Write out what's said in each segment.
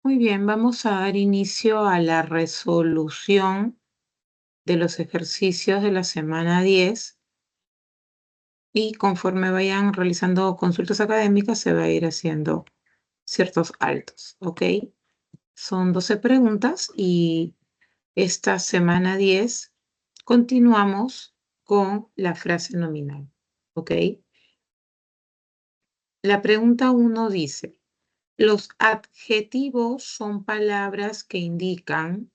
Muy bien, vamos a dar inicio a la resolución de los ejercicios de la semana 10 y conforme vayan realizando consultas académicas se va a ir haciendo ciertos altos, ¿ok? Son 12 preguntas y esta semana 10 continuamos con la frase nominal, ¿ok? La pregunta 1 dice, los adjetivos son palabras que indican.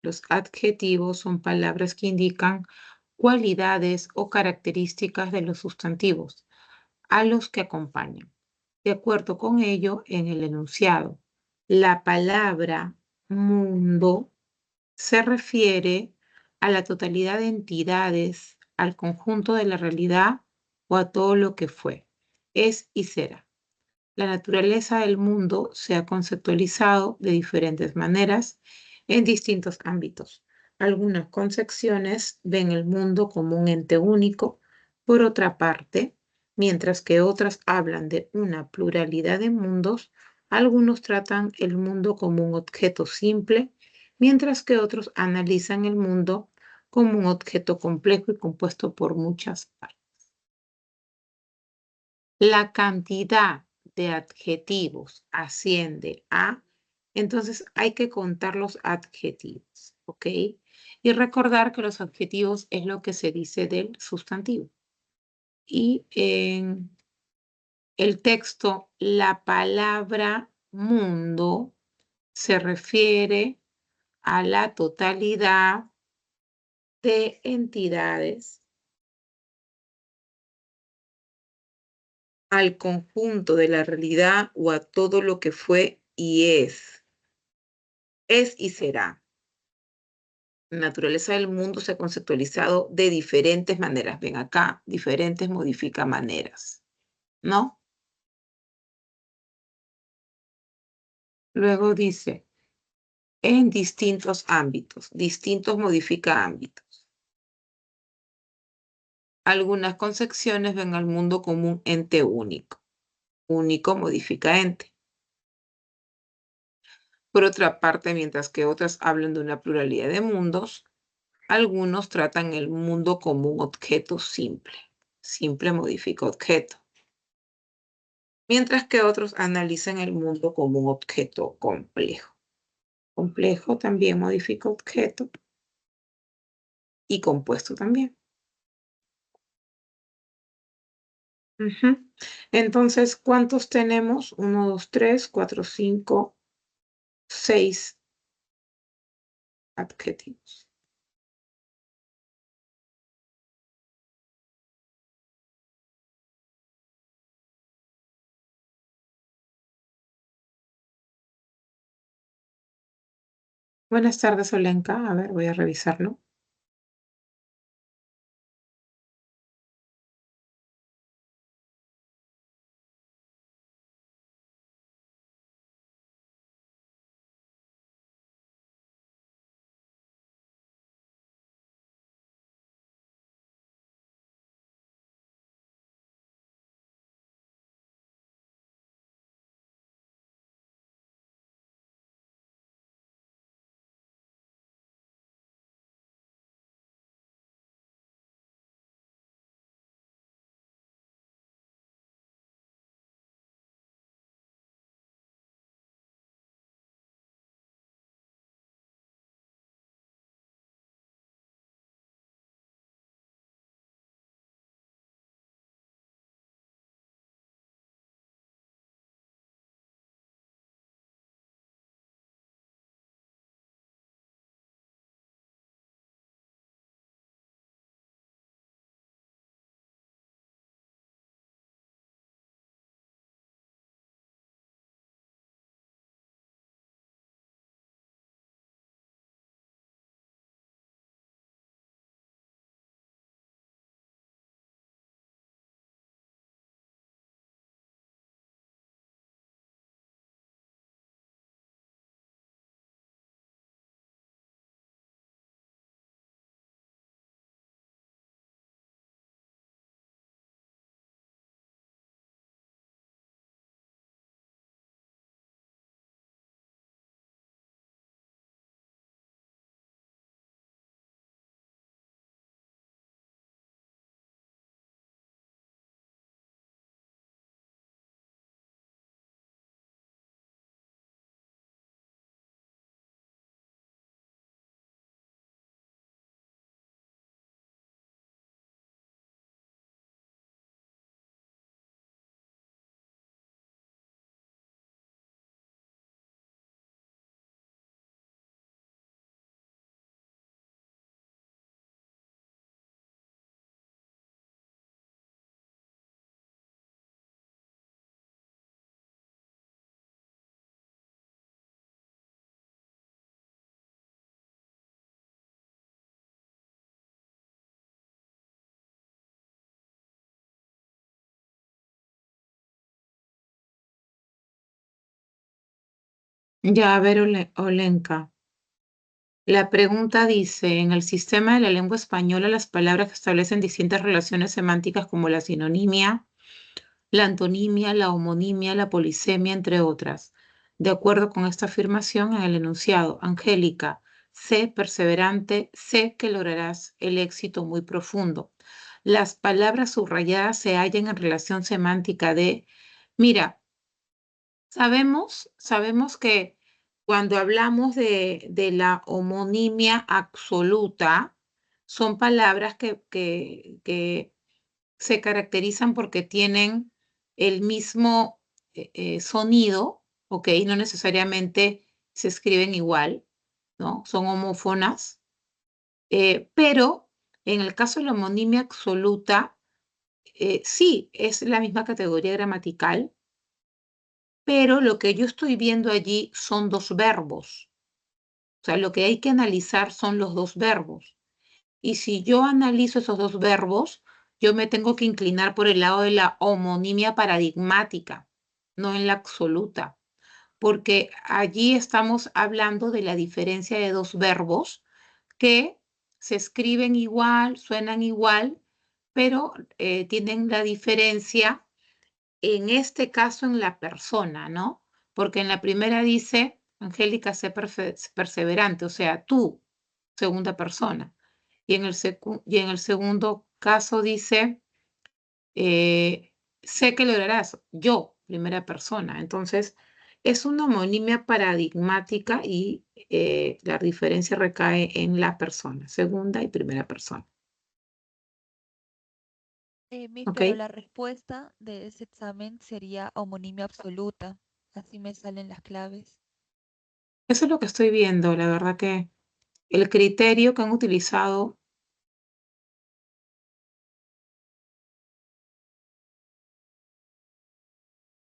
Los adjetivos son palabras que indican cualidades o características de los sustantivos a los que acompañan. De acuerdo con ello, en el enunciado, la palabra mundo se refiere a la totalidad de entidades, al conjunto de la realidad o a todo lo que fue, es y será. La naturaleza del mundo se ha conceptualizado de diferentes maneras en distintos ámbitos. Algunas concepciones ven el mundo como un ente único, por otra parte, mientras que otras hablan de una pluralidad de mundos, algunos tratan el mundo como un objeto simple, mientras que otros analizan el mundo como un objeto complejo y compuesto por muchas partes. La cantidad de adjetivos asciende a, entonces hay que contar los adjetivos, ¿ok? Y recordar que los adjetivos es lo que se dice del sustantivo. Y en el texto, la palabra mundo se refiere a la totalidad de entidades, al conjunto de la realidad o a todo lo que fue y es y será. La naturaleza del mundo se ha conceptualizado de diferentes maneras. Ven acá, diferentes modifica maneras, ¿no? Luego dice, en distintos ámbitos, distintos modifica ámbitos. Algunas concepciones ven al mundo como un ente único. Único modifica ente. Por otra parte, mientras que otras hablan de una pluralidad de mundos, algunos tratan el mundo como un objeto simple. Simple modifica objeto. Mientras que otros analizan el mundo como un objeto complejo. Complejo también modifica objeto y compuesto también. Entonces, ¿cuántos tenemos? 1, 2, 3, 4, 5, 6 adjetivos. Buenas tardes, Olenka. A ver, voy a revisarlo. Ya, a ver, Olenka. La pregunta dice, en el sistema de la lengua española, las palabras que establecen distintas relaciones semánticas como la sinonimia, la antonimia, la homonimia, la polisemia, entre otras. De acuerdo con esta afirmación en el enunciado, Angélica, sé perseverante, sé que lograrás el éxito muy profundo. Las palabras subrayadas se hallan en relación semántica de, mira, sabemos que cuando hablamos de la homonimia absoluta, son palabras que se caracterizan porque tienen el mismo sonido, ¿ok? No necesariamente se escriben igual, ¿no? Son homófonas, pero en el caso de la homonimia absoluta, sí, es la misma categoría gramatical, pero lo que yo estoy viendo allí son dos verbos. O sea, lo que hay que analizar son los dos verbos. Y si yo analizo esos dos verbos, yo me tengo que inclinar por el lado de la homonimia paradigmática, no en la absoluta, porque allí estamos hablando de la diferencia de dos verbos que se escriben igual, suenan igual, pero tienen la diferencia en este caso en la persona, ¿no? Porque en la primera dice, Angélica, sé perseverante, o sea, tú, segunda persona. Y en el segundo caso dice, sé que lograrás, yo, primera persona. Entonces, es una homonimia paradigmática y la diferencia recae en la persona, segunda y primera persona. Miss, ¿Ok? pero la respuesta de ese examen sería homonimia absoluta. Así me salen las claves. Eso es lo que estoy viendo. La verdad que el criterio que han utilizado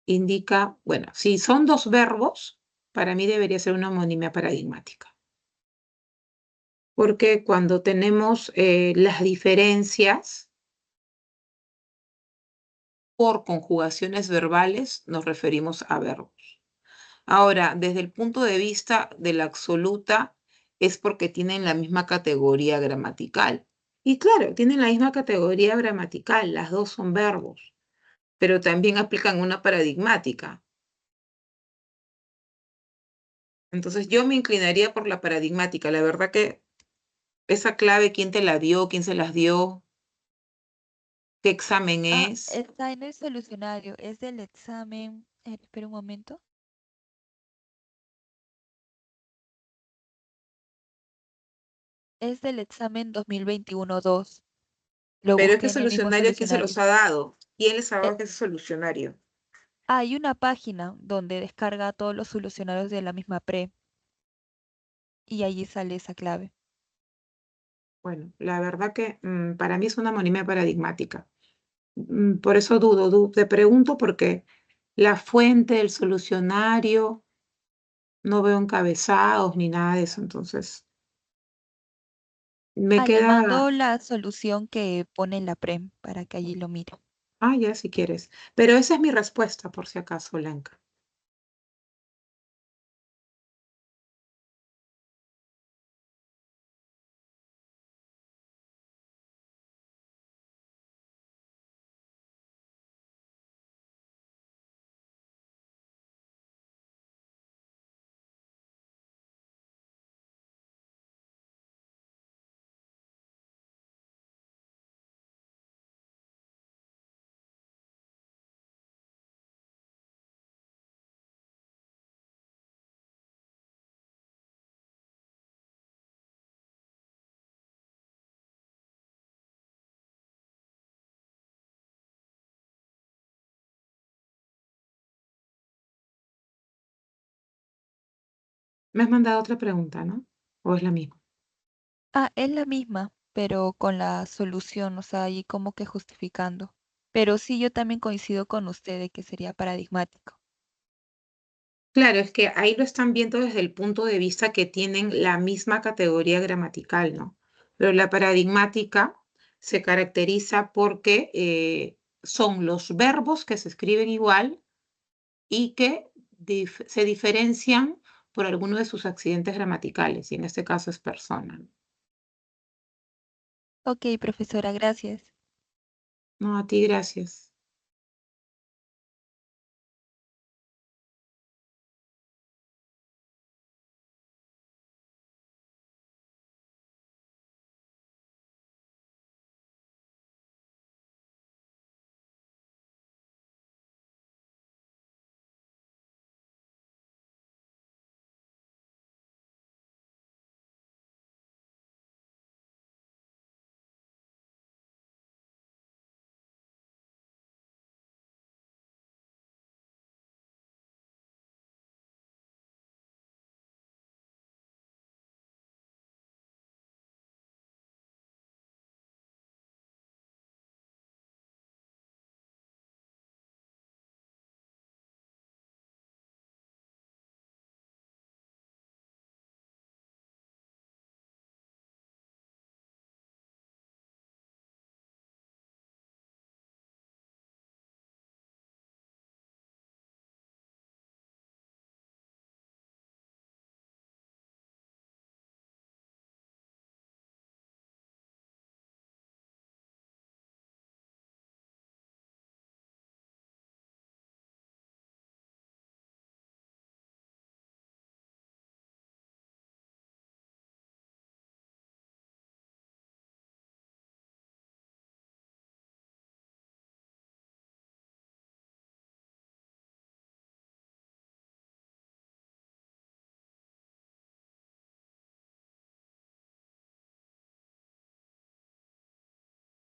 indica, bueno, si son dos verbos, para mí debería ser una homonimia paradigmática. Porque cuando tenemos las diferencias por conjugaciones verbales, nos referimos a verbos. Ahora, desde el punto de vista de la absoluta, es porque tienen la misma categoría gramatical. Y claro, tienen la misma categoría gramatical, las dos son verbos, pero también aplican una paradigmática. Entonces yo me inclinaría por la paradigmática. La verdad que esa clave, ¿quién te la dio? ¿Quién se las dio? ¿Qué examen Ah, es? está en el solucionario. Es del examen. Espera un momento. Es del examen 2021-2. Lo Pero busqué este en el mismo solucionario, ¿quién se los solucionario. ha dado? ¿Quién les ha Eh, dado ese solucionario? Hay una página donde descarga todos los solucionarios de la misma pre y allí sale esa clave. Bueno, la verdad que para mí es una homonimia paradigmática. Por eso te pregunto porque la fuente del solucionario no veo encabezados ni nada de eso. Entonces, me Ah, le queda, mando la solución que pone en la pre para que allí lo mire. ya si quieres. Pero esa es mi respuesta, por si acaso, Blanca. Me has mandado otra pregunta, ¿no? ¿O es la misma? Ah, es la misma, pero con la solución, o sea, ahí como que justificando. Pero sí, yo también coincido con usted de que sería paradigmático. Claro, es que ahí lo están viendo desde el punto de vista que tienen la misma categoría gramatical, ¿no? Pero la paradigmática se caracteriza porque son los verbos que se escriben igual y que se diferencian por alguno de sus accidentes gramaticales, y en este caso es persona. Ok, profesora, gracias. No, a ti gracias.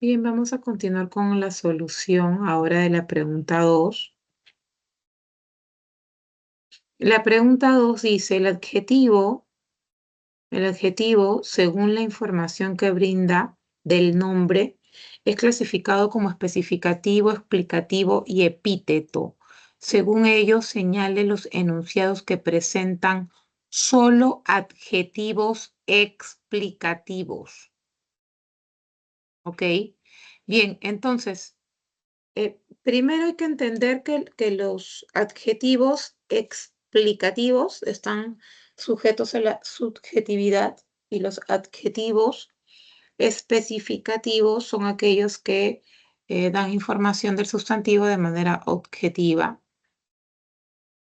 Bien, vamos a continuar con la solución ahora de la pregunta 2. La pregunta 2 dice, el adjetivo, según la información que brinda del nombre, es clasificado como especificativo, explicativo y epíteto. Según ello, señale los enunciados que presentan solo adjetivos explicativos. ¿Ok? Bien, entonces, primero hay que entender que los adjetivos explicativos están sujetos a la subjetividad y los adjetivos especificativos son aquellos que dan información del sustantivo de manera objetiva.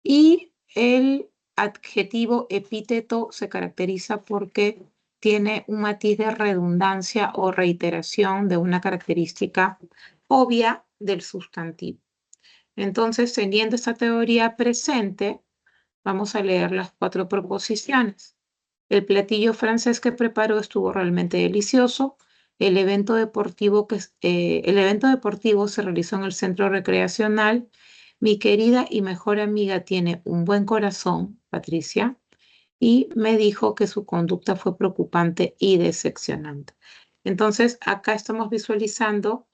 Y el adjetivo epíteto se caracteriza porque tiene un matiz de redundancia o reiteración de una característica obvia del sustantivo. Entonces, teniendo esta teoría presente, vamos a leer las 4 proposiciones. El platillo francés que preparó estuvo realmente delicioso. El evento deportivo se realizó en el centro recreacional. Mi querida y mejor amiga tiene un buen corazón, Patricia, y me dijo que su conducta fue preocupante y decepcionante. Entonces, acá estamos visualizando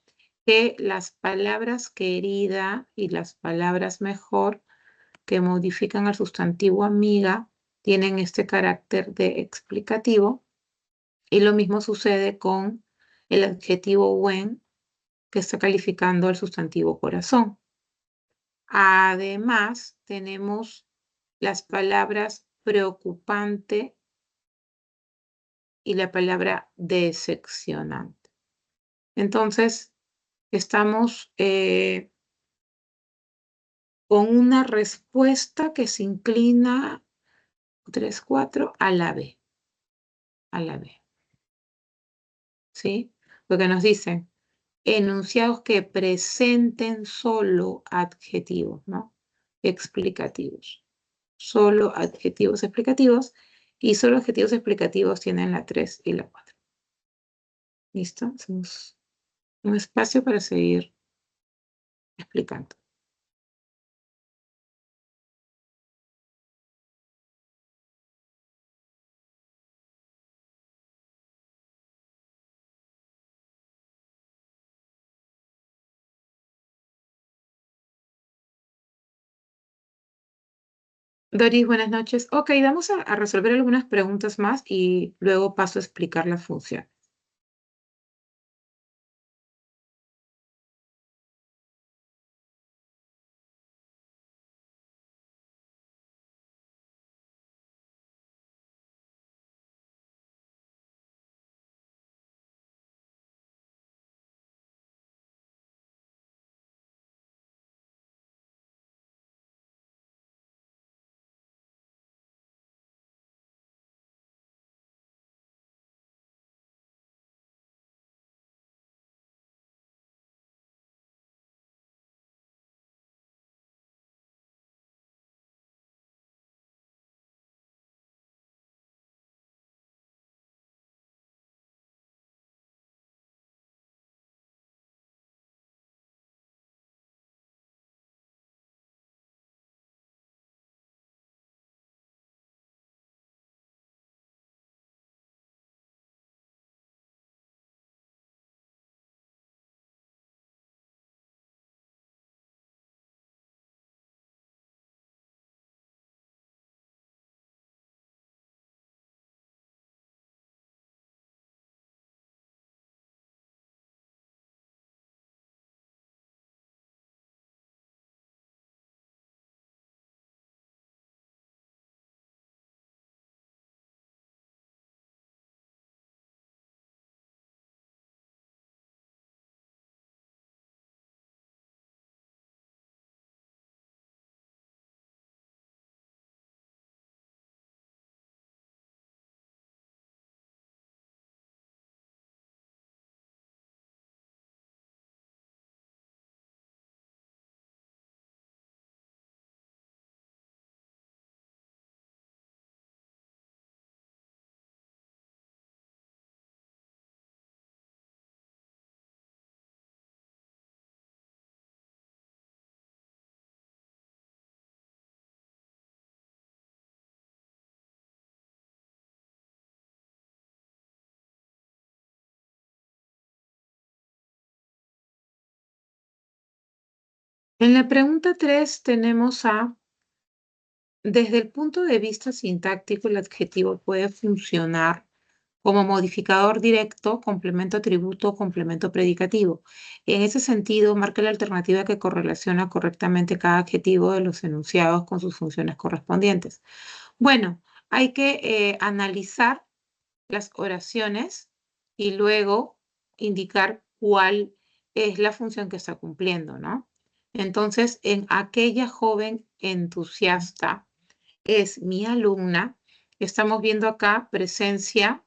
que las palabras querida y las palabras mejor que modifican al sustantivo amiga tienen este carácter de explicativo y lo mismo sucede con el adjetivo buen que está calificando al sustantivo corazón. Además, tenemos las palabras preocupante y la palabra decepcionante. Entonces, estamos con una respuesta que se inclina 3, 4 a la B, a la B. ¿Sí? Porque nos dicen enunciados que presenten solo adjetivos, ¿no? Explicativos. Solo adjetivos explicativos y solo adjetivos explicativos tienen la 3 y la 4. ¿Listo? Hacemos un espacio para seguir explicando. Doris, buenas noches. Ok, vamos a resolver algunas preguntas más y luego paso a explicar la función. En la pregunta 3 tenemos desde el punto de vista sintáctico, el adjetivo puede funcionar como modificador directo, complemento atributo, complemento predicativo. En ese sentido, marca la alternativa que correlaciona correctamente cada adjetivo de los enunciados con sus funciones correspondientes. Bueno, hay que analizar las oraciones y luego indicar cuál es la función que está cumpliendo, ¿no? Entonces, en aquella joven entusiasta es mi alumna, estamos viendo acá presencia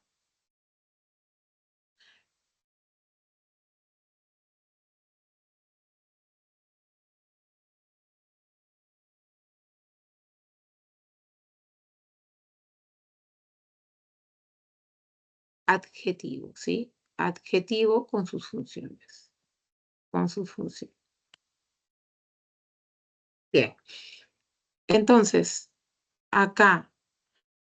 adjetivo, ¿sí? Adjetivo con sus funciones, con sus funciones. Bien, entonces, acá,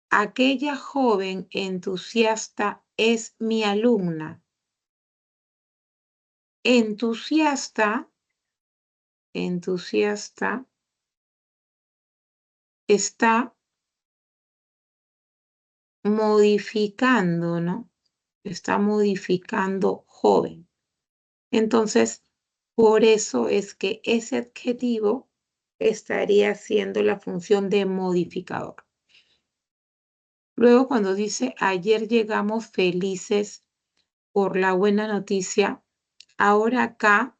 aquella joven entusiasta es mi alumna. Entusiasta, entusiasta, está modificando, ¿no? Está modificando joven. Entonces, por eso es que ese adjetivo estaría haciendo la función de modificador. Luego, cuando dice, ayer llegamos felices por la buena noticia, ahora acá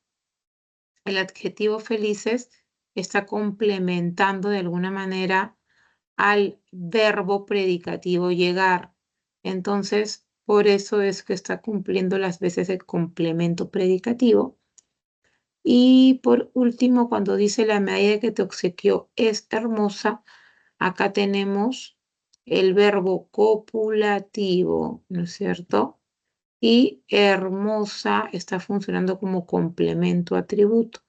el adjetivo felices está complementando de alguna manera al verbo predicativo llegar. Entonces, por eso es que está cumpliendo las veces el complemento predicativo. Y por último, cuando dice la medalla que te obsequió es hermosa, acá tenemos el verbo copulativo, ¿no es cierto? Y hermosa está funcionando como complemento atributo.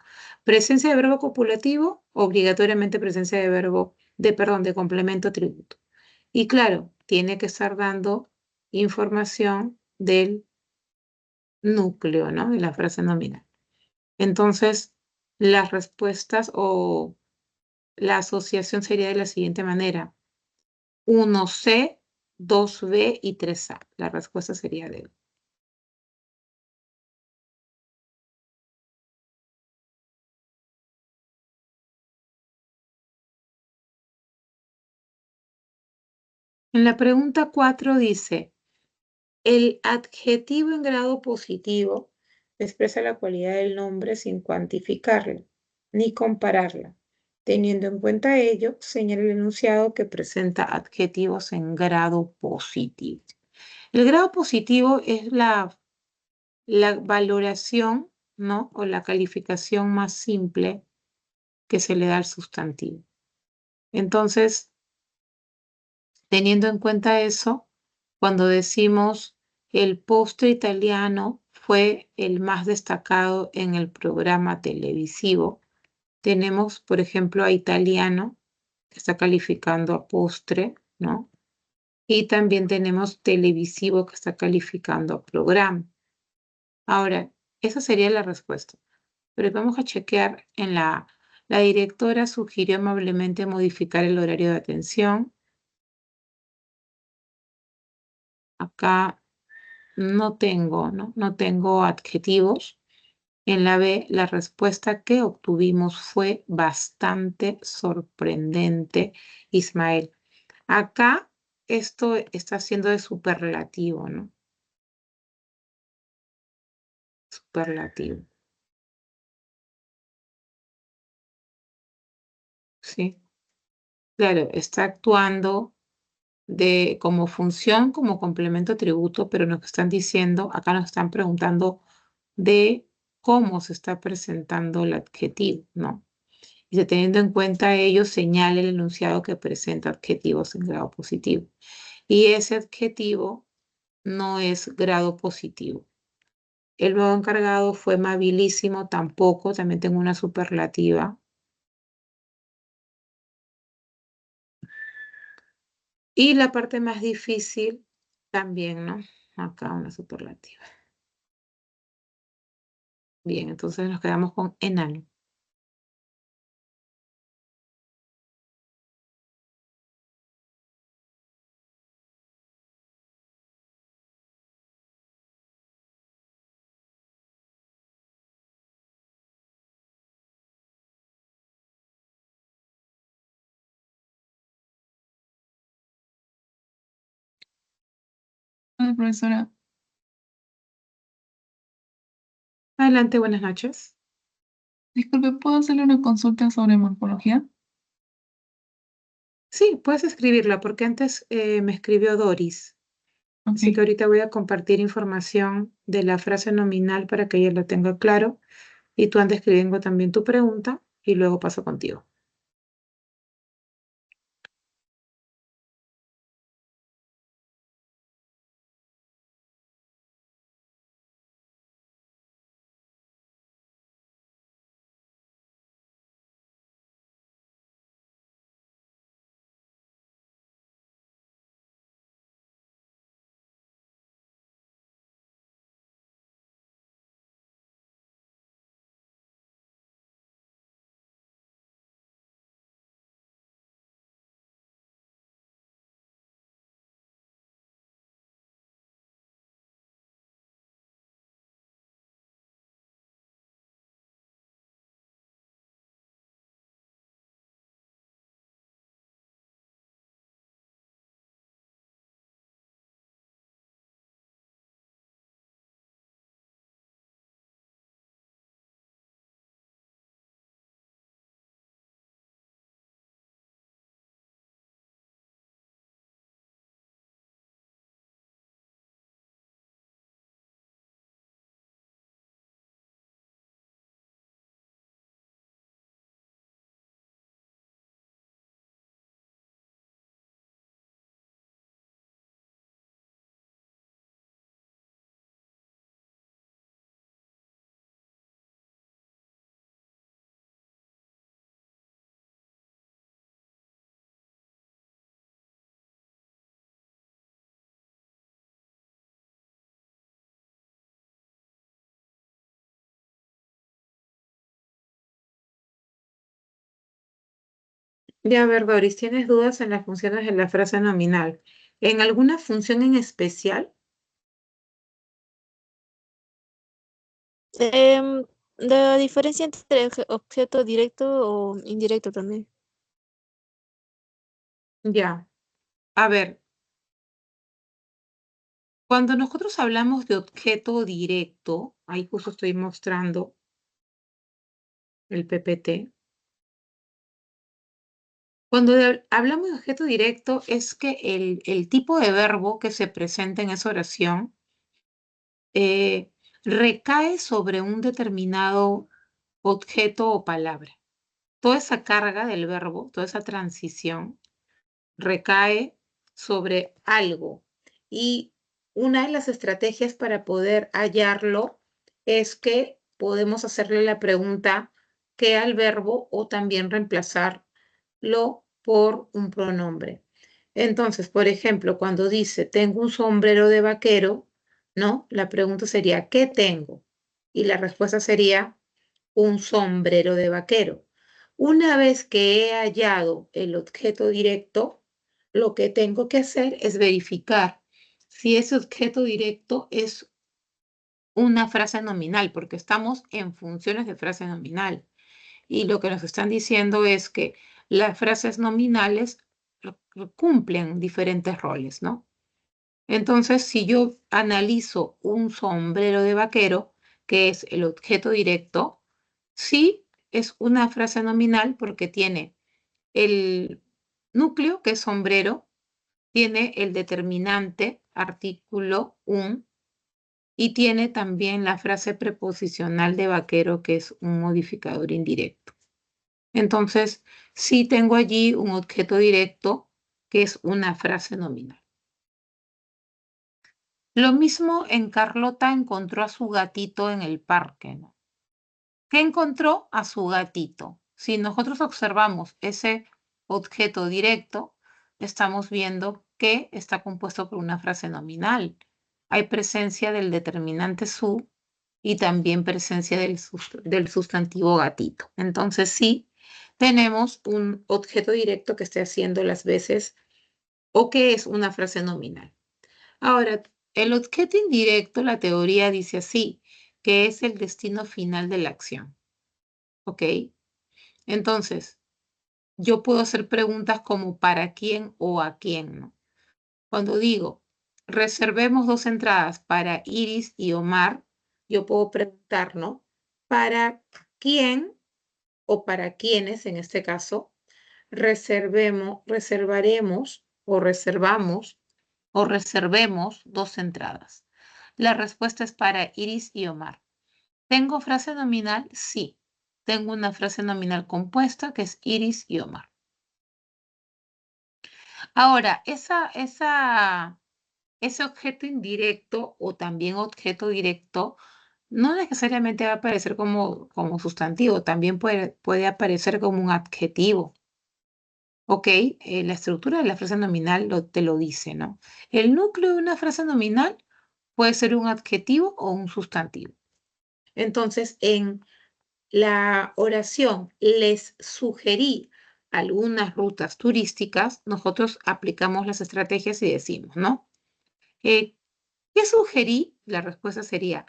Presencia de verbo copulativo, obligatoriamente presencia de verbo, de complemento atributo. Y claro, tiene que estar dando información del núcleo, ¿no? De la frase nominal. Entonces, las respuestas o la asociación sería de la siguiente manera. 1C, 2B y 3A. La respuesta sería D. En la pregunta 4 dice, el adjetivo en grado positivo expresa la cualidad del nombre sin cuantificarla ni compararla. Teniendo en cuenta ello, señala el enunciado que presenta adjetivos en grado positivo. El grado positivo es la valoración, ¿no? O la calificación más simple que se le da al sustantivo. Entonces, teniendo en cuenta eso, cuando decimos el postre italiano fue el más destacado en el programa televisivo, tenemos, por ejemplo, a italiano, que está calificando a postre, ¿no? Y también tenemos televisivo, que está calificando a programa. Ahora, esa sería la respuesta. Pero vamos a chequear en la directora sugirió amablemente modificar el horario de atención. Acá no tengo, ¿no? No tengo adjetivos. En la B, la respuesta que obtuvimos fue bastante sorprendente, Ismael. Acá esto está siendo de superlativo, ¿no? Superlativo, ¿sí? Claro, está actuando como función, como complemento atributo, pero nos están diciendo, acá nos están preguntando de cómo se está presentando el adjetivo, ¿no? Y teniendo en cuenta ello, señala el enunciado que presenta adjetivos en grado positivo. Y ese adjetivo no es grado positivo. El nuevo encargado fue amabilísimo, tampoco, también tengo una superlativa. Y la parte más difícil también, ¿no? Acá una superlativa. Bien, entonces nos quedamos con enano. tardes, profesora. Adelante, buenas noches. Disculpe, ¿puedo hacerle una consulta sobre morfología? Sí, puedes escribirla porque antes me escribió Doris. Así que Ok. ahorita voy a compartir información de la frase nominal para que ella lo tenga claro. Y tú andes escribiendo también tu pregunta y luego paso contigo. Ya, a ver, Doris, ¿tienes dudas en las funciones de la frase nominal? ¿En alguna función en especial? Em, la diferencia entre objeto directo o indirecto también. Ya. A ver, cuando nosotros hablamos de objeto directo, ahí justo estoy mostrando el PPT. Cuando hablamos de objeto directo es que el tipo de verbo que se presenta en esa oración eh, recae sobre un determinado objeto o palabra. Toda esa carga del verbo, toda esa transición recae sobre algo. Y una de las estrategias para poder hallarlo es que podemos hacerle la pregunta ¿qué al verbo o también reemplazarlo por un pronombre? Entonces, por ejemplo, cuando dice tengo un sombrero de vaquero, ¿no? La pregunta sería ¿qué tengo? Y la respuesta sería un sombrero de vaquero. Una vez que he hallado el objeto directo, lo que tengo que hacer es verificar si ese objeto directo es una frase nominal, porque estamos en funciones de frase nominal. Y lo que nos están diciendo es que las frases nominales cumplen diferentes roles, ¿no? Entonces, si yo analizo un sombrero de vaquero, que es el objeto directo, sí es una frase nominal porque tiene el núcleo, que es sombrero, tiene el determinante, artículo un, y tiene también la frase preposicional de vaquero, que es un modificador indirecto. Entonces, sí tengo allí un objeto directo, que es una frase nominal. Lo mismo en Carlota encontró a su gatito en el parque, ¿no? ¿Qué encontró? A su gatito. Si nosotros observamos ese objeto directo, estamos viendo que está compuesto por una frase nominal. Hay presencia del determinante su y también presencia del sustantivo gatito. Entonces sí, tenemos un objeto directo que esté haciendo las veces o que es una frase nominal. Ahora, el objeto indirecto, la teoría dice así, que es el destino final de la acción. ¿Ok? Entonces, yo puedo hacer preguntas como ¿para quién o a quién? ¿No? Cuando digo, reservemos 2 entradas para Iris y Omar, yo puedo preguntar, ¿no? ¿Para quién o para quiénes, en este caso, reservaremos o reservemos 2 entradas? La respuesta es para Iris y Omar. ¿Tengo frase nominal? Sí. Tengo una frase nominal compuesta que es Iris y Omar. Ahora, ese objeto indirecto o también objeto directo no necesariamente va a aparecer como sustantivo, también puede aparecer como un adjetivo. ¿Ok? La estructura de la frase nominal te lo dice, ¿no? El núcleo de una frase nominal puede ser un adjetivo o un sustantivo. Entonces, en la oración les sugerí algunas rutas turísticas, nosotros aplicamos las estrategias y decimos, ¿no? ¿Qué sugerí? La respuesta sería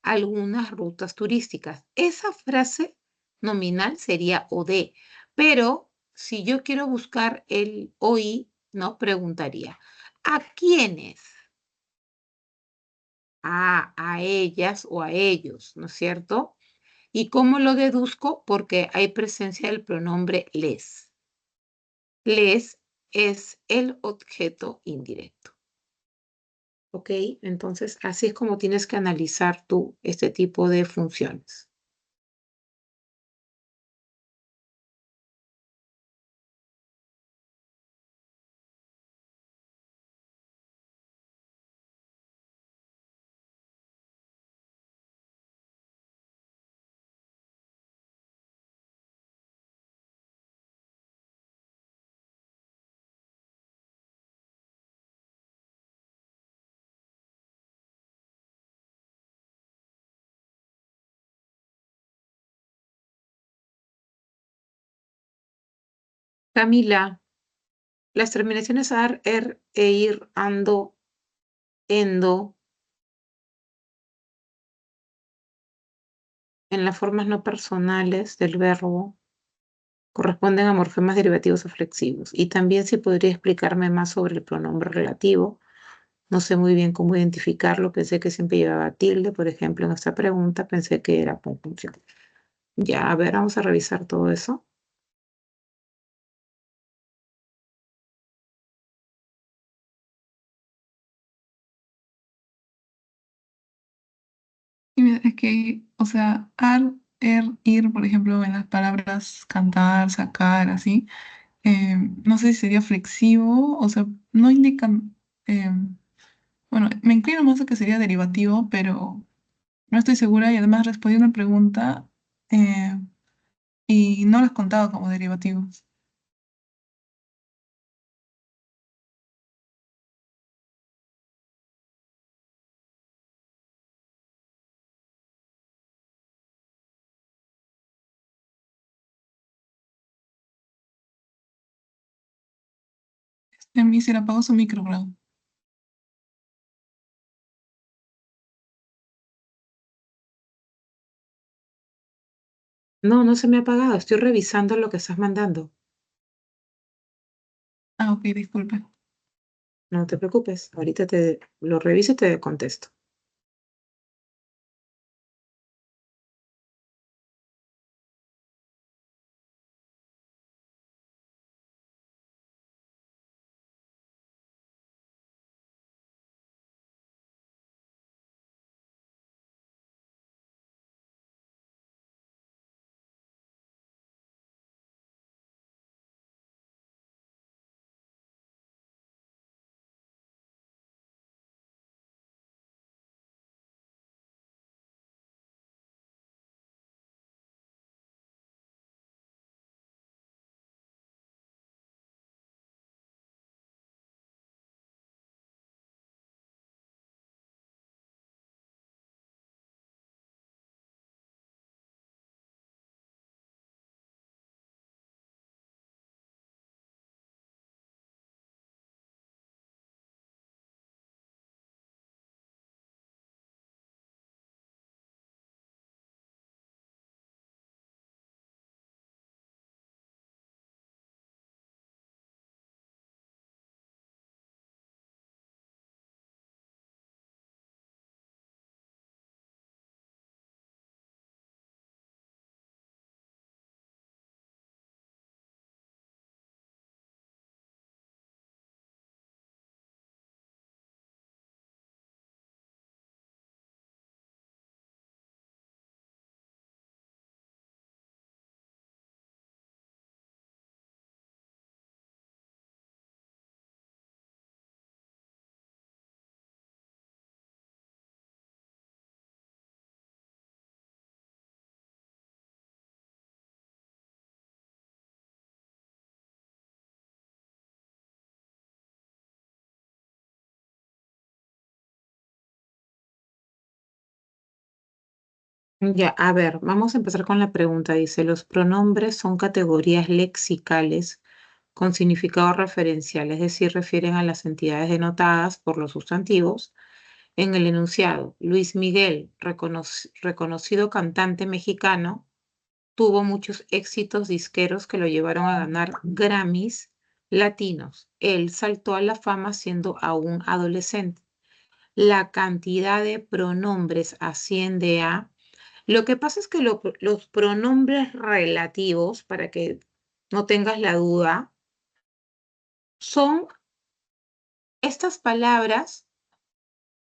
algunas rutas turísticas. Esa frase nominal sería o de, pero si yo quiero buscar el OI, ¿no? Preguntaría, ¿a quiénes? A ellas o a ellos, ¿no es cierto? ¿Y cómo lo deduzco? Porque hay presencia del pronombre les. Les es el objeto indirecto. ¿Ok? Entonces, así es como tienes que analizar tú este tipo de funciones. Camila, las terminaciones ar, er, e ir, ando, endo, en las formas no personales del verbo, corresponden a morfemas derivativos o flexivos. Y también si podría explicarme más sobre el pronombre relativo. No sé muy bien cómo identificarlo. Pensé que siempre llevaba tilde, por ejemplo, en esta pregunta pensé que era conjunción. Ya, a ver, vamos a revisar todo eso. Y mira, es que, o sea, ir, por ejemplo, en las palabras cantar, sacar, así, no sé si sería flexivo, o sea, no indican, bueno, me inclino más a que sería derivativo, pero no estoy segura y además respondí una pregunta eh, y no las contaba como derivativos. En mí se le apagó su micro, creo. No, no se me ha apagado. Estoy revisando lo que estás mandando. Ah, ok, disculpe. No te preocupes. Ahorita te lo reviso y te contesto. Ya, a ver, vamos a empezar con la pregunta. Dice, los pronombres son categorías lexicales con significado referencial, es decir, refieren a las entidades denotadas por los sustantivos. En el enunciado, Luis Miguel, reconocido cantante mexicano, tuvo muchos éxitos disqueros que lo llevaron a ganar Grammys latinos. Él saltó a la fama siendo aún adolescente. La cantidad de pronombres asciende a... Lo que pasa es que los pronombres relativos, para que no tengas la duda, son estas palabras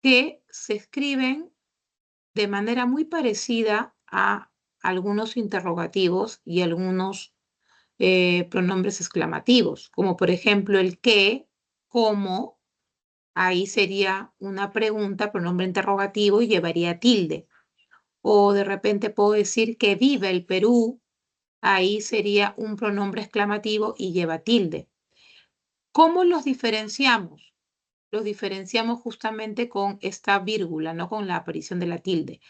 que se escriben de manera muy parecida a algunos interrogativos y algunos pronombres exclamativos, como por ejemplo el qué, cómo, ahí sería una pregunta, pronombre interrogativo y llevaría tilde. O de repente puedo decir que vive el Perú, ahí sería un pronombre exclamativo y lleva tilde. ¿Cómo los diferenciamos? Los diferenciamos justamente con esta vírgula, no con la aparición de la tilde.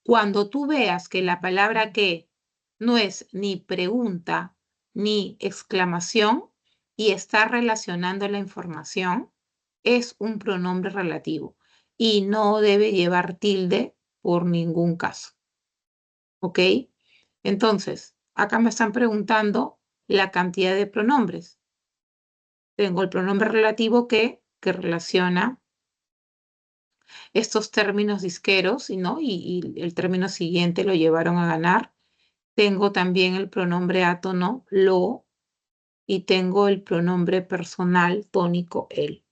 Cuando tú veas que la palabra que no es ni pregunta ni exclamación y está relacionando la información, es un pronombre relativo y no debe llevar tilde por ningún caso. ¿Ok? Entonces, acá me están preguntando la cantidad de pronombres. Tengo el pronombre relativo que relaciona estos términos disqueros, ¿no? Y el término siguiente lo llevaron a ganar. Tengo también el pronombre átono, lo, y tengo el pronombre personal tónico, él.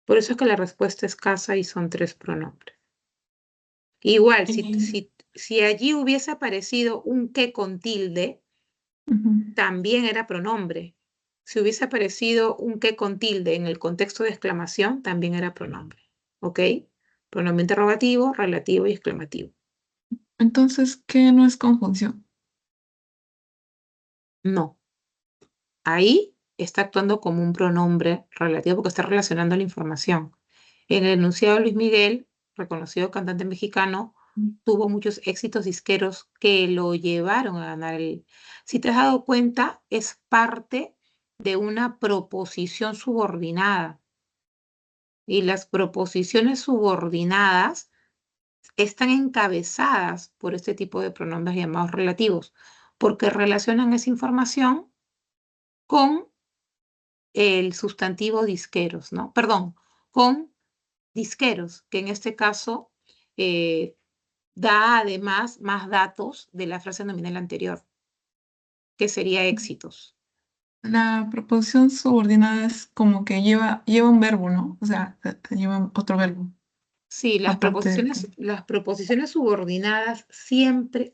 Por eso es que la respuesta es casa y son 3 pronombres. Igual, si allí hubiese aparecido un que con tilde, Ujú. también era pronombre. Si hubiese aparecido un que con tilde en el contexto de exclamación, también era pronombre. ¿Ok? Pronombre interrogativo, relativo y exclamativo. Entonces, ¿qué no es conjunción? No. Ahí está actuando como un pronombre relativo porque está relacionando la información. En el enunciado de Luis Miguel, reconocido cantante mexicano, tuvo muchos éxitos disqueros que lo llevaron a ganar el... Si te has dado cuenta, es parte de una proposición subordinada. Y las proposiciones subordinadas están encabezadas por este tipo de pronombres llamados relativos, porque relacionan esa información con el sustantivo disqueros, ¿no? Perdón, con disqueros, que en este caso da además más datos de la frase nominal anterior, que sería éxitos. La proposición subordinada es como que lleva un verbo, ¿no? O sea, lleva otro verbo, Sí, aparte de... las proposiciones subordinadas siempre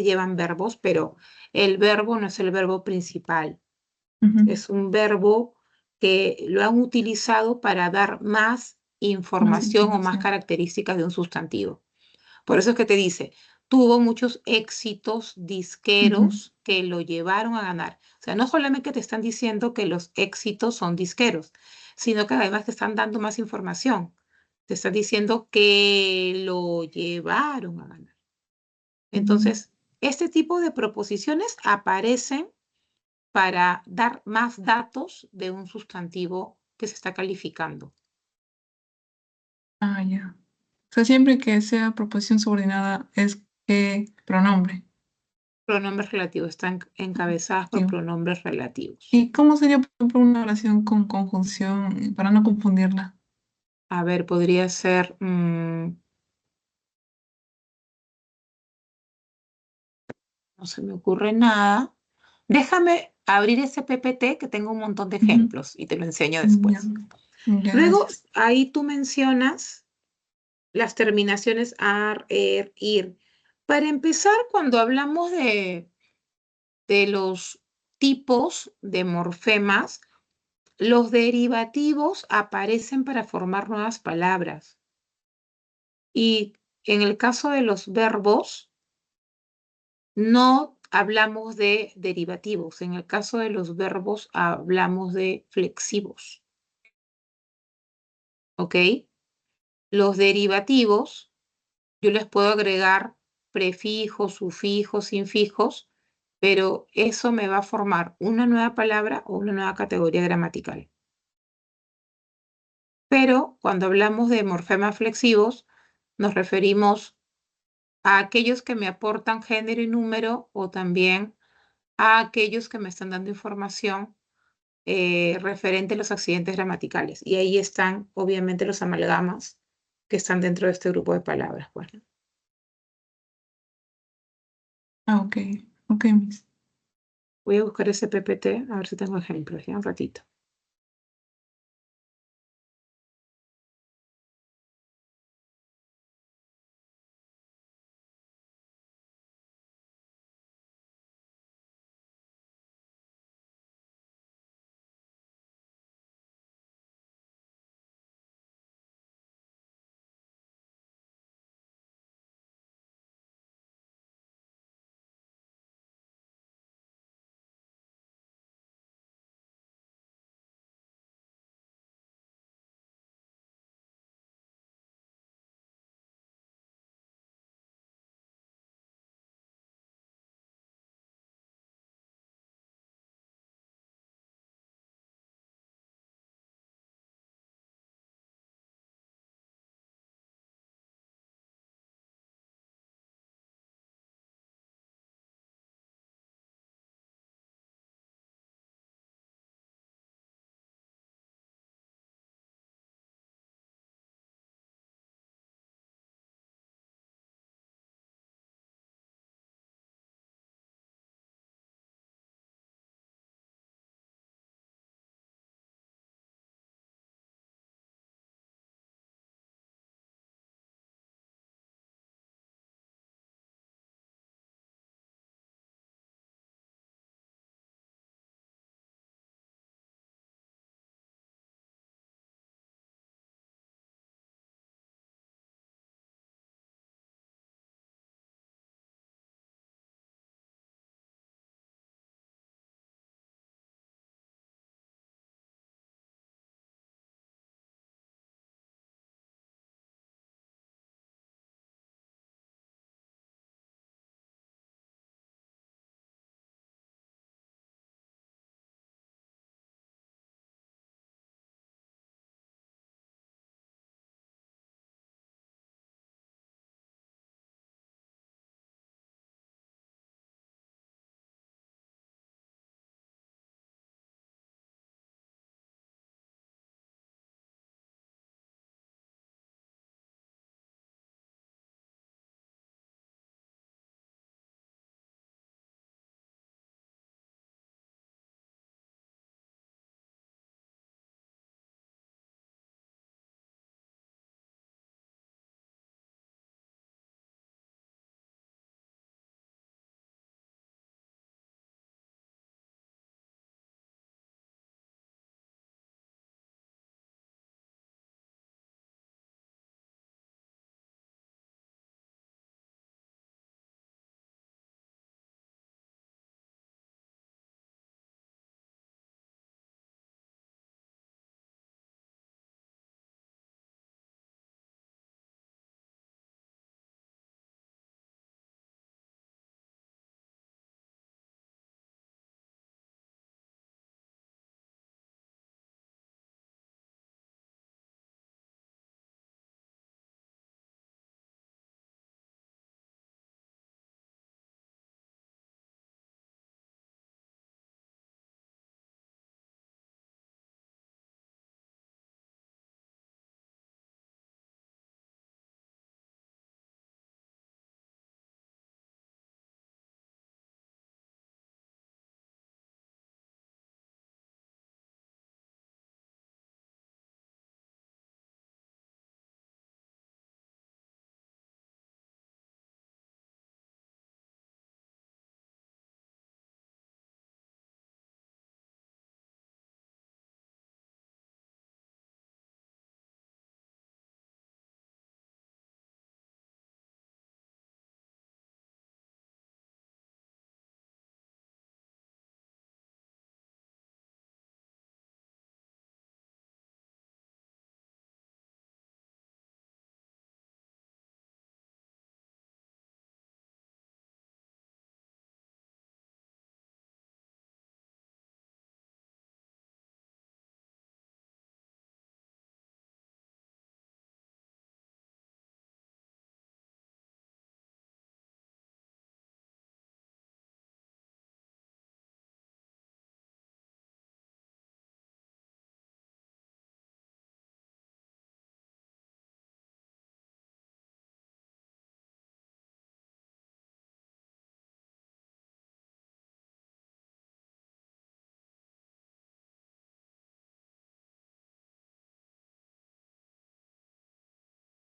llevan verbos, pero el verbo no es el verbo principal. Ujú, Es un verbo que lo han utilizado para dar más más información o más información. características de un sustantivo. Por eso es que te dice, tuvo muchos éxitos Ujú, disqueros que lo llevaron a ganar. O sea, no solamente te están diciendo que los éxitos son disqueros, sino que además te están dando más información. Te están diciendo que lo llevaron a ganar. ujú. Entonces, este tipo de proposiciones aparecen para dar más datos de un sustantivo que se está calificando. Ah, ya. O sea, siempre que sea proposición subordinada es que pronombre. Pronombres relativos están encabezadas por Sí. pronombres relativos. ¿Y cómo sería, por ejemplo, una oración con conjunción para no confundirla? A ver, podría ser, no se me ocurre nada. Déjame abrir ese PPT que tengo un montón de Ujú. ejemplos y te lo enseño Ya, después. ya, Luego, gracias. ahí tú mencionas las terminaciones ar, er, ir. Para empezar, cuando hablamos de los tipos de morfemas, los derivativos aparecen para formar nuevas palabras. Y en el caso de los verbos, no hablamos de derivativos. En el caso de los verbos, hablamos de flexivos. ¿Ok? Los derivativos, yo les puedo agregar prefijos, sufijos, infijos, pero eso me va a formar una nueva palabra o una nueva categoría gramatical. Pero cuando hablamos de morfemas flexivos, nos referimos a aquellos que me aportan género y número o también a aquellos que me están dando información referente a los accidentes gramaticales. Y ahí están, obviamente, los amalgamas que están dentro de este grupo de palabras. Bueno, Ah, ok. Ok, Miss. voy a buscar ese PPT, a ver si tengo ejemplos, ya un ratito.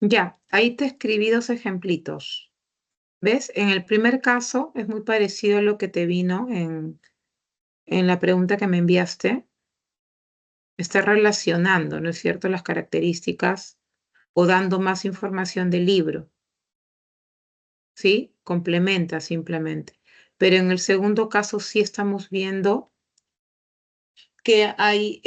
Ya, ahí te escribí dos ejemplitos. ¿Ves? En el primer caso es muy parecido a lo que te vino en la pregunta que me enviaste. Está relacionando, ¿no es cierto?, las características o dando más información del libro, ¿sí? Complementa simplemente. Pero en el segundo caso sí estamos viendo que hay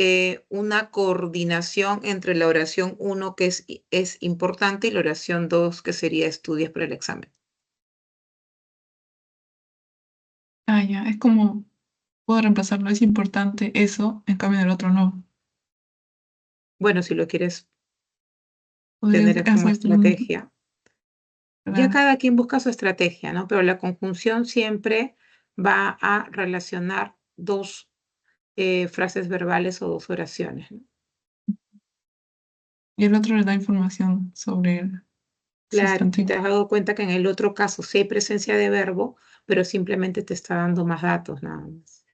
una coordinación entre la oración 1, que es importante, y la oración 2, que sería estudios para el examen. Ah, ya, es como, puedo reemplazarlo, es importante eso, en cambio del otro no. Bueno, si lo quieres Podría tener como hacer estrategia. Ya claro. cada quien busca su estrategia, ¿no? Pero la conjunción siempre va a relacionar dos frases verbales o dos oraciones, ¿no? Y el otro le da información sobre el Claro, y sustantivo. te has dado cuenta que en el otro caso sí hay presencia de verbo, pero simplemente te está dando más datos, nada más.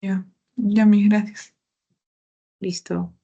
Ya, ya, mis gracias. Listo.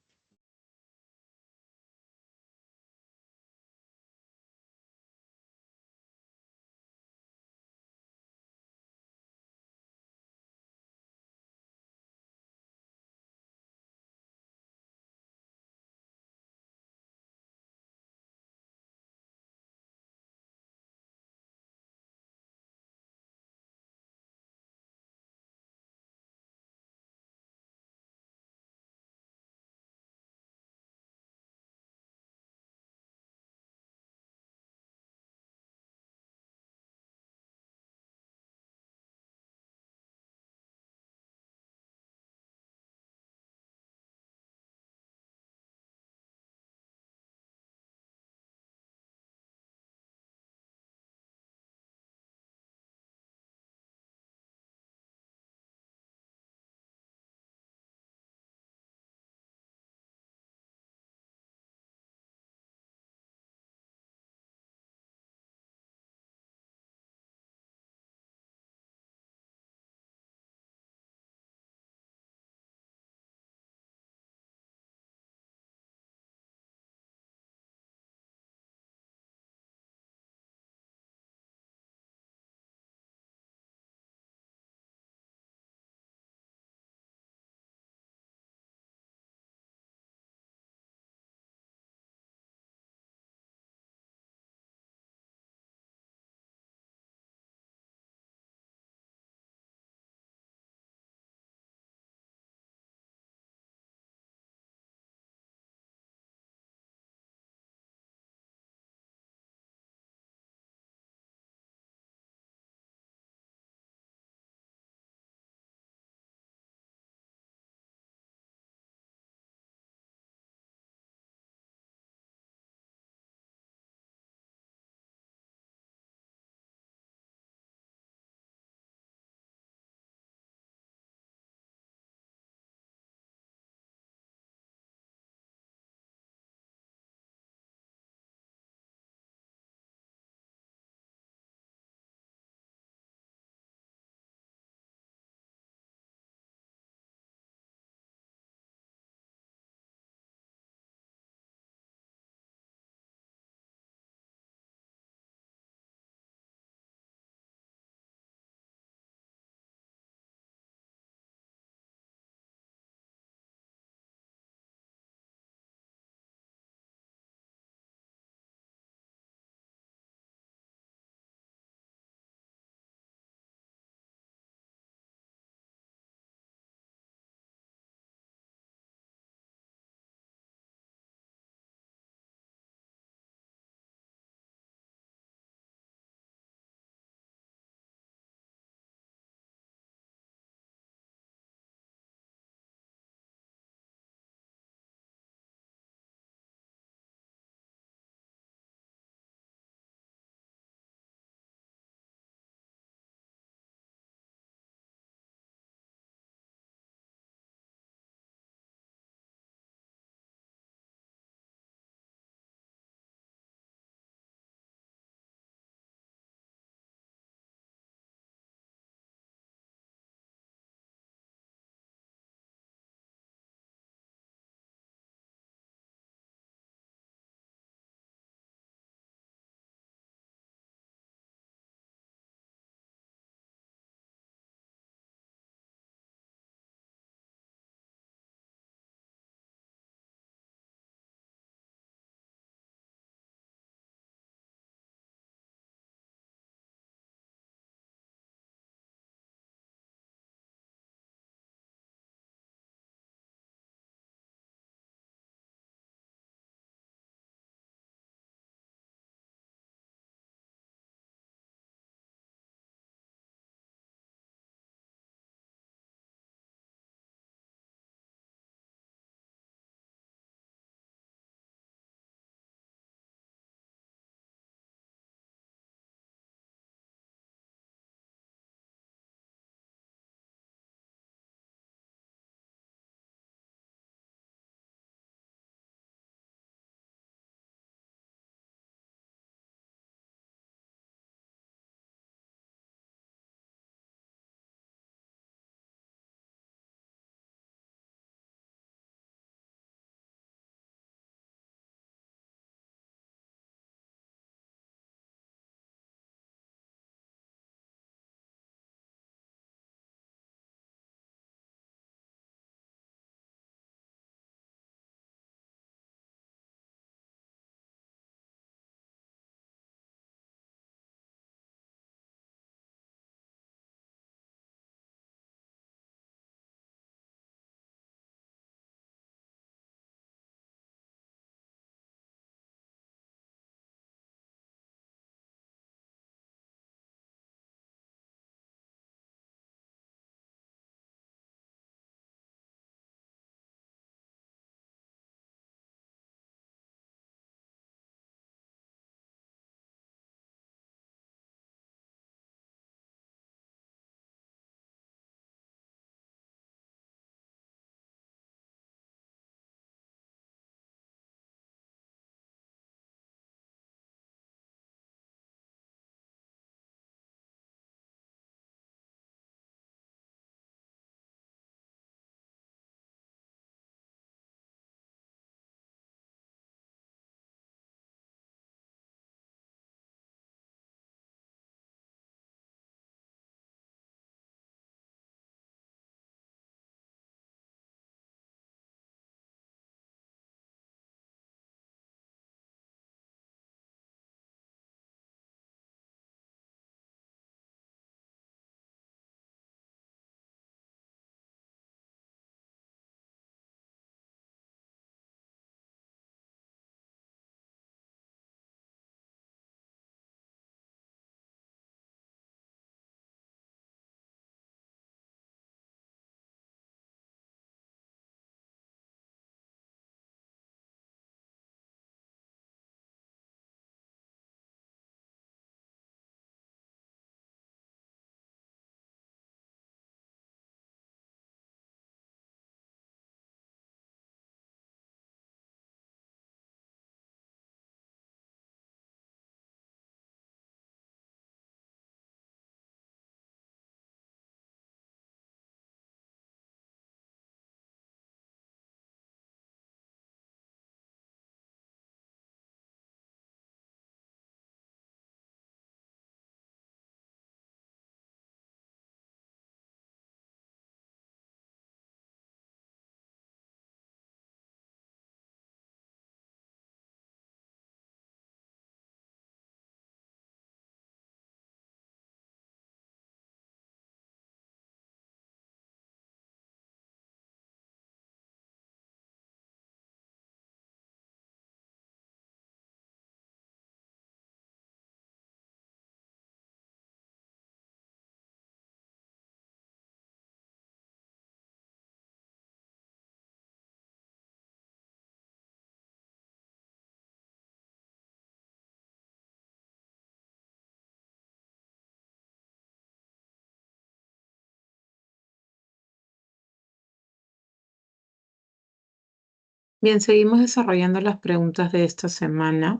Bien, seguimos desarrollando las preguntas de esta semana.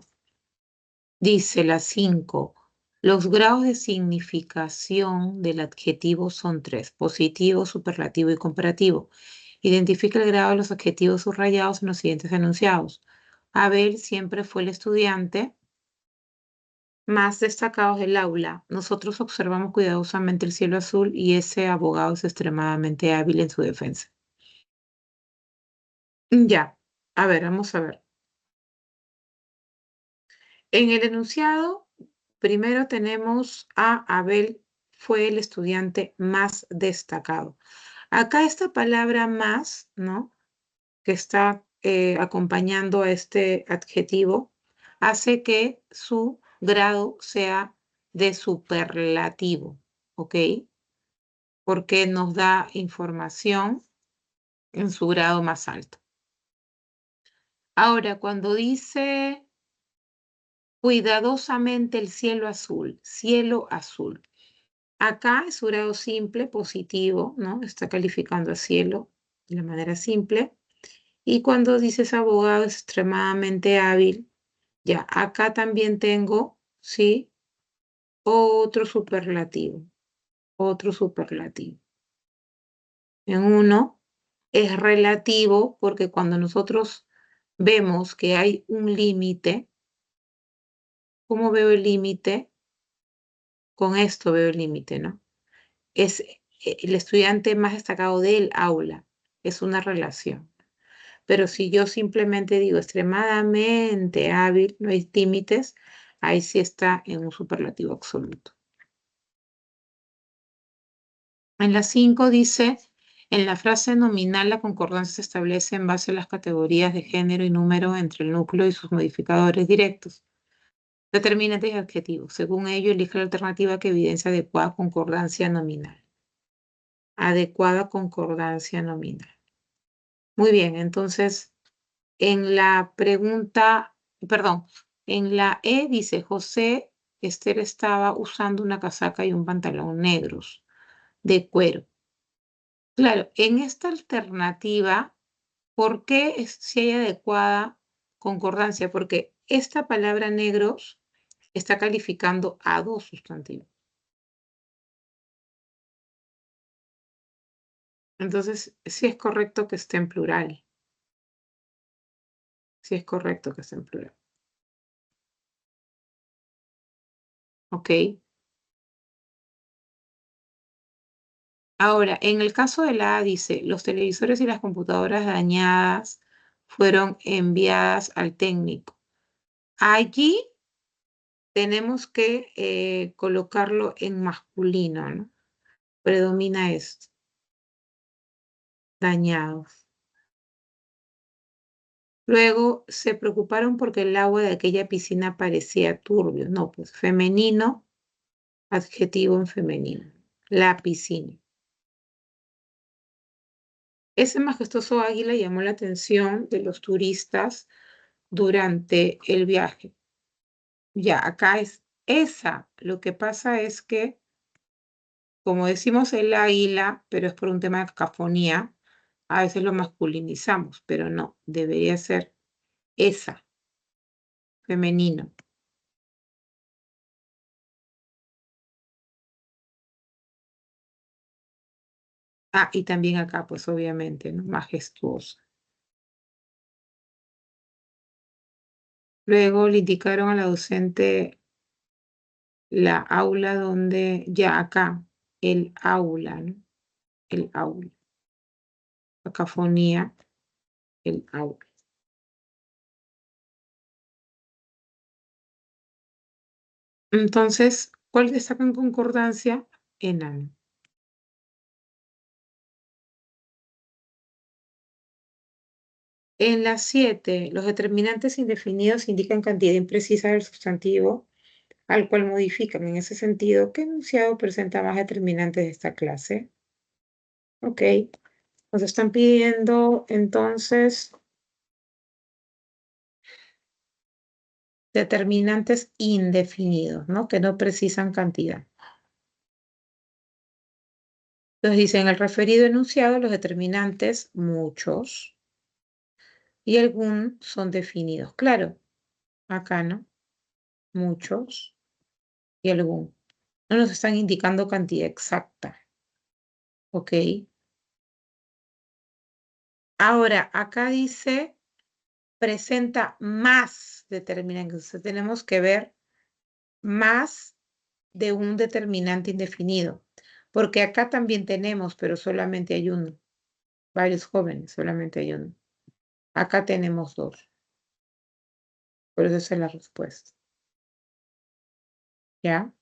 Dice la 5. Los grados de significación del adjetivo son 3: positivo, superlativo y comparativo. Identifica el grado de los adjetivos subrayados en los siguientes enunciados. Abel siempre fue el estudiante más destacado del aula. Nosotros observamos cuidadosamente el cielo azul y ese abogado es extremadamente hábil en su defensa. Ya, a ver, vamos a ver. En el enunciado, primero tenemos a Abel fue el estudiante más destacado. Acá esta palabra más, ¿no? Que está acompañando a este adjetivo, hace que su grado sea de superlativo, ¿ok? Porque nos da información en su grado más alto. Ahora, cuando dice cuidadosamente el cielo azul, acá es su grado simple, positivo, ¿no? Está calificando a cielo de la manera simple. Y cuando dices abogado es extremadamente hábil, ya, acá también tengo, ¿sí? Otro superlativo. En uno es relativo porque cuando nosotros vemos que hay un límite, ¿cómo veo el límite? Con esto veo el límite, ¿no? Es el estudiante más destacado del aula. Es una relación. Pero si yo simplemente digo extremadamente hábil, no hay límites, ahí sí está en un superlativo absoluto. En la 5 dice, en la frase nominal la concordancia se establece en base a las categorías de género y número entre el núcleo y sus modificadores directos. Determinantes y adjetivos. Según ello, elige la alternativa que evidencia adecuada concordancia nominal. Adecuada concordancia nominal. Muy bien, entonces, en la pregunta, perdón, en la E dice, José Esther estaba usando una casaca y un pantalón negros de cuero. Claro, en esta alternativa, ¿por qué si hay adecuada concordancia? Porque esta palabra negros está calificando a dos sustantivos. Entonces, sí es correcto que esté en plural. Sí es correcto que esté en plural. ¿Ok? Ahora, en el caso de la A dice, los televisores y las computadoras dañadas fueron enviadas al técnico. Allí tenemos que colocarlo en masculino, ¿no? Predomina esto, dañados. Luego se preocuparon porque el agua de aquella piscina parecía turbio. No, pues femenino, adjetivo en femenino. La piscina. Ese majestuoso águila llamó la atención de los turistas durante el viaje. Ya, acá es esa. Lo que pasa es que, como decimos el águila, pero es por un tema de cacofonía, a veces lo masculinizamos, pero no, debería ser esa, femenino. Ah, y también acá, pues obviamente, ¿no? Majestuoso. Luego le indicaron a la docente la aula donde, ya acá, el aula, ¿no? El aula. Cacofonía, el aula. Entonces, ¿cuál destaca en concordancia? Enano. En la 7, los determinantes indefinidos indican cantidad imprecisa del sustantivo al cual modifican. En ese sentido, ¿qué enunciado presenta más determinantes de esta clase? Ok, nos están pidiendo entonces determinantes indefinidos, ¿no? Que no precisan cantidad. Entonces dicen, en el referido enunciado, los determinantes, muchos, y algunos son definidos. Claro, acá no, muchos y algún. No nos están indicando cantidad exacta. ¿Ok? Ahora, acá dice presenta más determinantes. Entonces, tenemos que ver más de un determinante indefinido. Porque acá también tenemos, pero solamente hay uno. Varios jóvenes, solamente hay uno. Acá tenemos dos. Por eso esa es la respuesta. ¿Ya?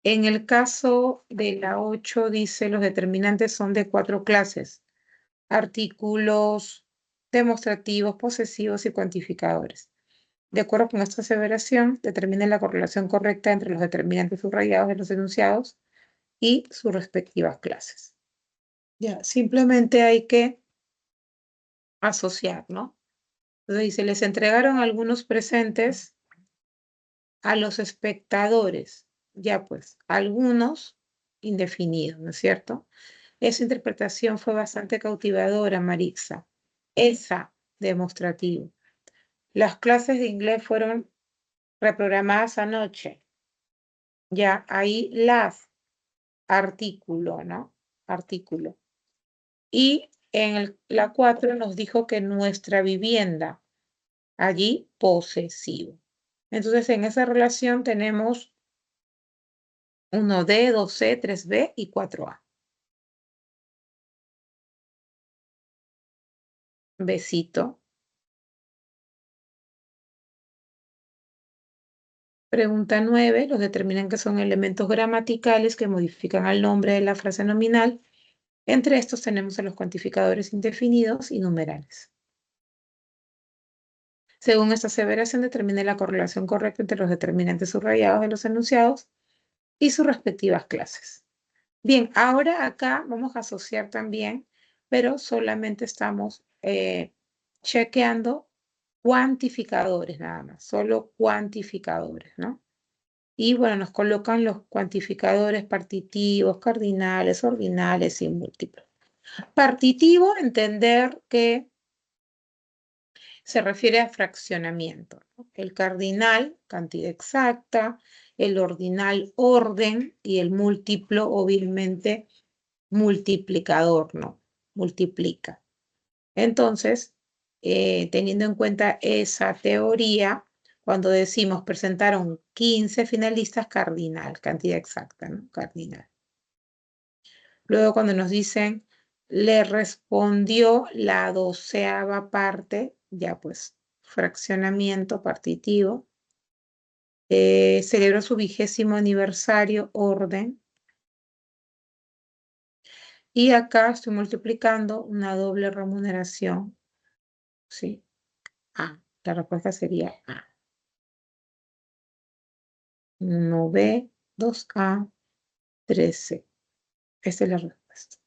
En el caso de la 8 dice los determinantes son de 4 clases. Artículos demostrativos, posesivos y cuantificadores. De acuerdo con esta aseveración, determine la correlación correcta entre los determinantes subrayados de los enunciados y sus respectivas clases. Ya, simplemente hay que asociar, ¿no? Entonces dice, les entregaron algunos presentes a los espectadores. Ya pues, algunos indefinidos, ¿no es cierto? Esa interpretación fue bastante cautivadora, Marixa. Esa, demostrativo. Las clases de inglés fueron reprogramadas anoche. Ya, ahí las, artículo, ¿no? Artículo. Y en la 4 nos dijo que nuestra vivienda, allí posesivo. Entonces, en esa relación tenemos 1D, 2C, 3B y 4A. Besito. Pregunta 9. Los determinantes son elementos gramaticales que modifican al nombre de la frase nominal. Entre estos tenemos a los cuantificadores indefinidos y numerales. Según esta aseveración, determine la correlación correcta entre los determinantes subrayados de los enunciados y sus respectivas clases. Bien, ahora acá vamos a asociar también, pero solamente estamos chequeando cuantificadores nada más, solo cuantificadores, ¿no? Y bueno, nos colocan los cuantificadores partitivos, cardinales, ordinales y múltiplos. Partitivo, entender que se refiere a fraccionamiento, ¿no? El cardinal, cantidad exacta, el ordinal, orden, y el múltiplo, obviamente, multiplicador, ¿no? Multiplica. Entonces, teniendo en cuenta esa teoría, cuando decimos presentaron 15 finalistas, cardinal, cantidad exacta, ¿no? Cardinal. Luego cuando nos dicen, le respondió la 12ª parte, ya pues, fraccionamiento partitivo. Celebró su 20º aniversario, orden. Y acá estoy multiplicando una doble remuneración, ¿sí? A. La respuesta sería A. 1B, 2A, 3C. Esta es la respuesta.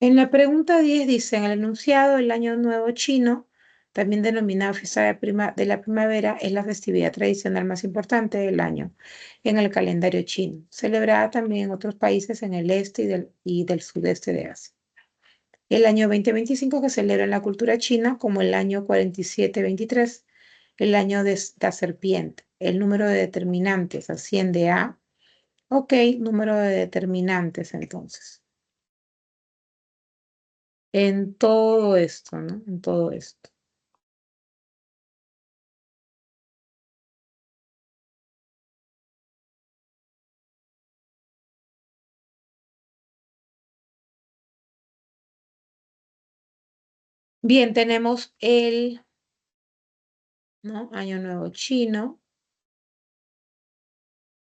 En la pregunta 10 dice, en el enunciado, el Año Nuevo Chino, también denominado fiesta de la primavera, es la festividad tradicional más importante del año en el calendario chino, celebrada también en otros países en el este y del sudeste de Asia. El año 2025 que celebra en la cultura china como el año 4723, el año de la serpiente. El número de determinantes asciende a, ok, número de determinantes entonces. En todo esto, ¿no? En todo esto. Bien, tenemos el, ¿no? Año Nuevo Chino,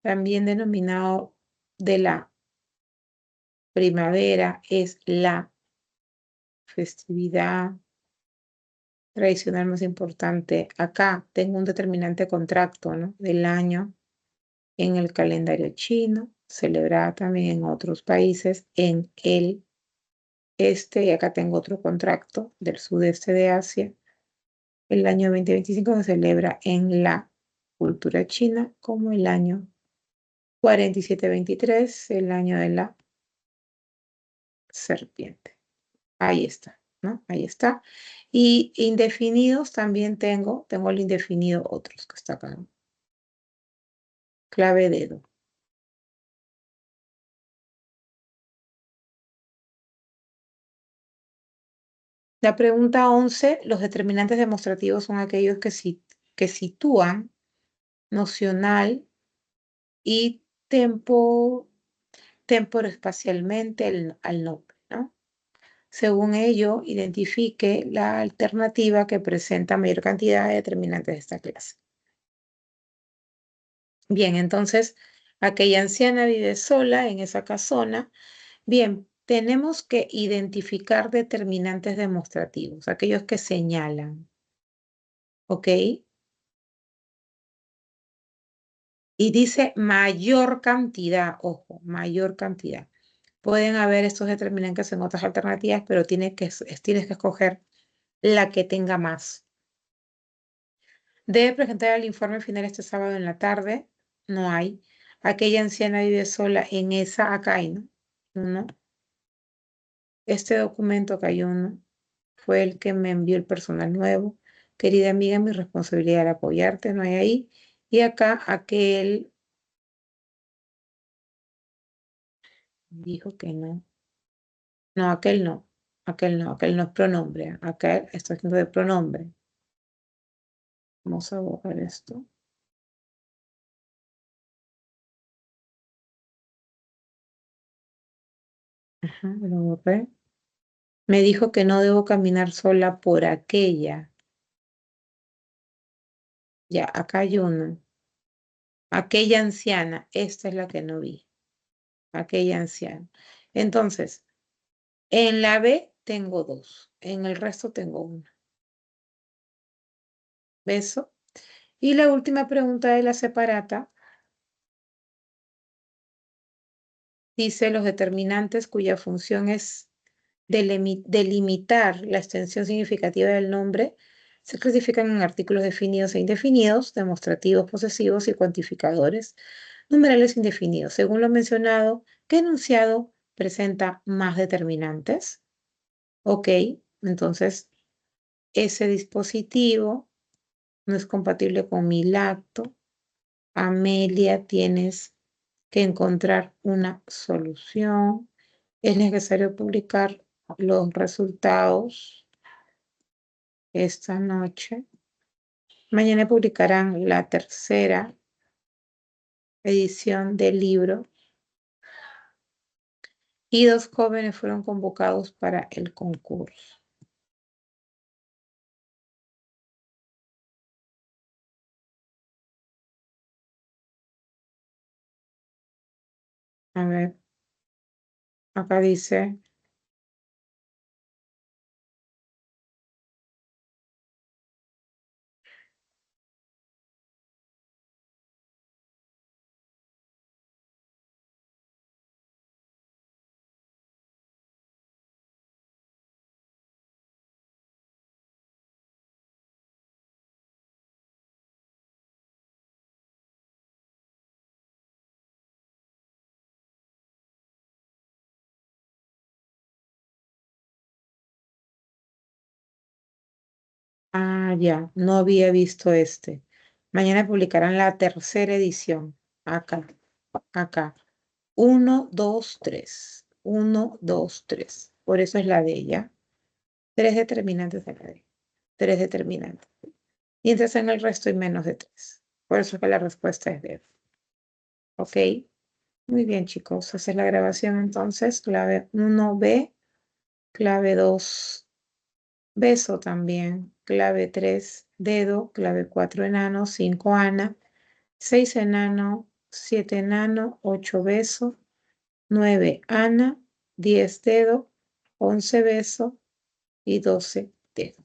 también denominado de la primavera, es la festividad tradicional más importante. Acá tengo un determinante contracto, ¿no? Del año en el calendario chino, celebrada también en otros países, en el este, y acá tengo otro contracto del sudeste de Asia. El año 2025 se celebra en la cultura china como el año 4723, el año de la serpiente. Ahí está, ¿no? Ahí está. Y indefinidos también tengo el indefinido otros que está acá, ¿no? Clave dedo. La pregunta 11, los determinantes demostrativos son aquellos que sitúan nocional y temporoespacialmente al nombre, ¿no? Según ello, identifique la alternativa que presenta mayor cantidad de determinantes de esta clase. Bien, entonces, aquella anciana vive sola en esa casona. Bien, tenemos que identificar determinantes demostrativos, aquellos que señalan, ¿ok? Y dice mayor cantidad, ojo, mayor cantidad. Pueden haber estos determinantes en otras alternativas, pero tienes que escoger la que tenga más. Debe presentar el informe final este sábado en la tarde. No hay. Aquella anciana vive sola en esa, acá hay, ¿no? Uno. Este documento que hay uno fue el que me envió el personal nuevo. Querida amiga, mi responsabilidad era apoyarte, no hay ahí. Y acá aquel dijo que no. No, aquel no. Aquel no es pronombre. Aquel está haciendo de pronombre. Vamos a borrar esto. Ajá, lo borré. Me dijo que no debo caminar sola por aquella. Ya, acá hay uno. Aquella anciana, esta es la que no vi. Aquella anciana. Entonces, en la B tengo dos. En el resto tengo una. ¿Beso? Y la última pregunta de la separata dice los determinantes cuya función es delimitar la extensión significativa del nombre se clasifican en artículos definidos e indefinidos, demostrativos, posesivos y cuantificadores, numerales indefinidos. Según lo mencionado, ¿qué enunciado presenta más determinantes? Ok, entonces ese dispositivo no es compatible con mi lacto. Amelia, tienes que encontrar una solución. Es necesario publicar los resultados esta noche. Mañana publicarán la tercera edición del libro. Y 2 jóvenes fueron convocados para el concurso. A ver, acá dice... Ah, ya, no había visto este. Mañana publicarán la tercera edición. Acá, acá. 1, 2, 3. 1, 2, 3. Por eso es la de ella. 3 determinantes de la D. 3 determinantes. Mientras en el resto hay menos de 3. Por eso es que la respuesta es D. ¿Ok? Muy bien, chicos. Esa es la grabación entonces. Clave 1B. Clave 2. Beso también. Clave 3. Dedo. Clave 4. Enano. 5. Ana. 6. Enano. 7. Enano. 8. Beso. 9. Ana. 10. Dedo. 11. Beso. Y 12. Dedo.